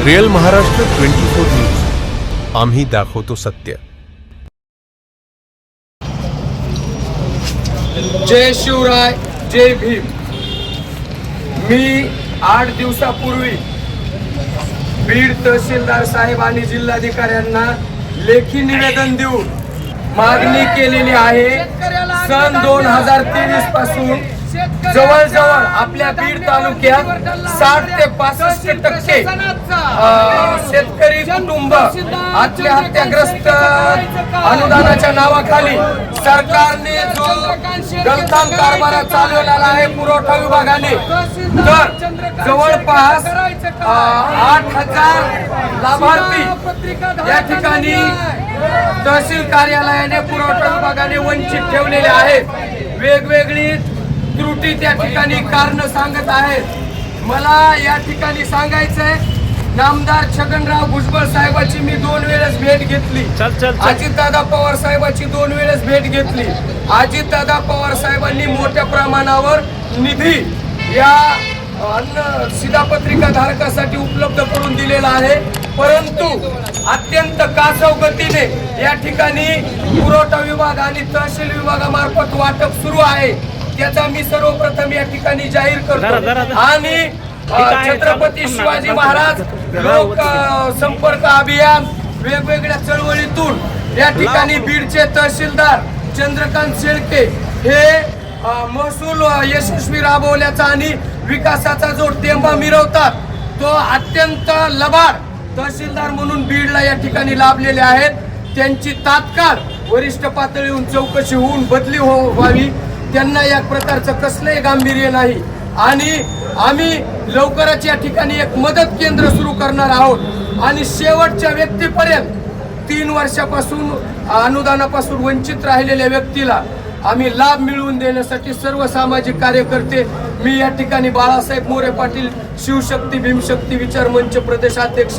Real Maharashtra 24 news, आम्ही दाखवतो सत्य। जय शिवराय, जय भीम। मी 8 दिवसापूर्वी बीड तहसीलदार साहेब आणि जिल्हाधिकाऱ्यांना लेखी निवेदन देऊन मागणी केलेली आहे। सन 2023 पासून जवळजवळ आपल्या बीड तालुक्यात 60 ते 65% शेतकरी कुटुंब आत्महत्याग्रस्त अनुदानाच्या नावाखाली सरकारने जो गलथान कारभार चालवलेला आहे पुरवठा विभागाने, तर जवळपास 8,000 लाभार्थी या ठिकाणी तहसील कार्यालयाने पुरवठा विभागाने वंचित ठेवलेले आहेत। वेगवेगळी त्रुटी त्या ठिकाणी कारण सांगत आहेत। मला या ठिकाणी सांगायचंय, नामदार छगनराव भुजबळ साहेबांची मी 2 वेळेस भेट घेतली। अजितदादा पवार साहेबांची 2 वेळेस भेट घेतली। अजितदादा पवार साहेबांनी मोठ्या प्रमाणावर निधी या अन्न शिधापत्रिका धारकासाठी उपलब्ध करून दिलेला आहे, परंतु अत्यंत कासव गतीने या ठिकाणी पुरवठा विभाग आणि तहसील विभागामार्फत वाटप सुरू आहे। त्याचा मी सर्वप्रथम या ठिकाणी जाहीर करतो। आणि छत्रपती शिवाजी महाराज लोक संपर्क अभियान वेगवेगळ्या चळवळीतून या ठिकाणी बीडचे तहसीलदार चंद्रकांत शेळके हे महसूल यशस्वी राबवल्याचा आणि विकासाचा जो टेंबा मिरवतात तो अत्यंत लबाड तहसीलदार म्हणून बीडला या ठिकाणी लाभलेले आहेत। त्यांची तात्काळ वरिष्ठ पातळीवरून चौकशी होऊन बदली व्हावी। त्यांना या प्रकारचं कसलंही गांभीर्य नाही आणि आम्ही लवकरच या ठिकाणी एक मदत केंद्र सुरू करणार आहोत आणि शेवटच्या व्यक्तीपर्यंत 3 वर्षापासून अनुदानापासून वंचित राहिलेल्या व्यक्तीला आम्ही लाभ मिळवून देण्यासाठी सर्व सामाजिक कार्यकर्ते, मी या ठिकाणी बाळासाहेब मोरे पाटील शिवशक्ती भीमशक्ती विचार मंच प्रदेशाध्यक्ष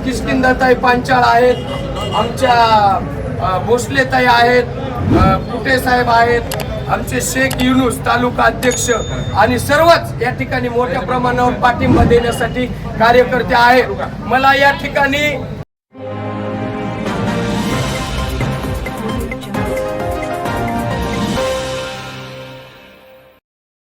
किष्किंधाताई पांचाळ आहेत, आमच्या भोसलेताई आहेत, कुटे साहेब आहेत, आमचे शेख युनुस तालुका अध्यक्ष आणि सर्वच या ठिकाणी मोठ्या प्रमाणावर पाठिंबा देण्यासाठी कार्यकर्ते आहेत। मला या ठिकाणी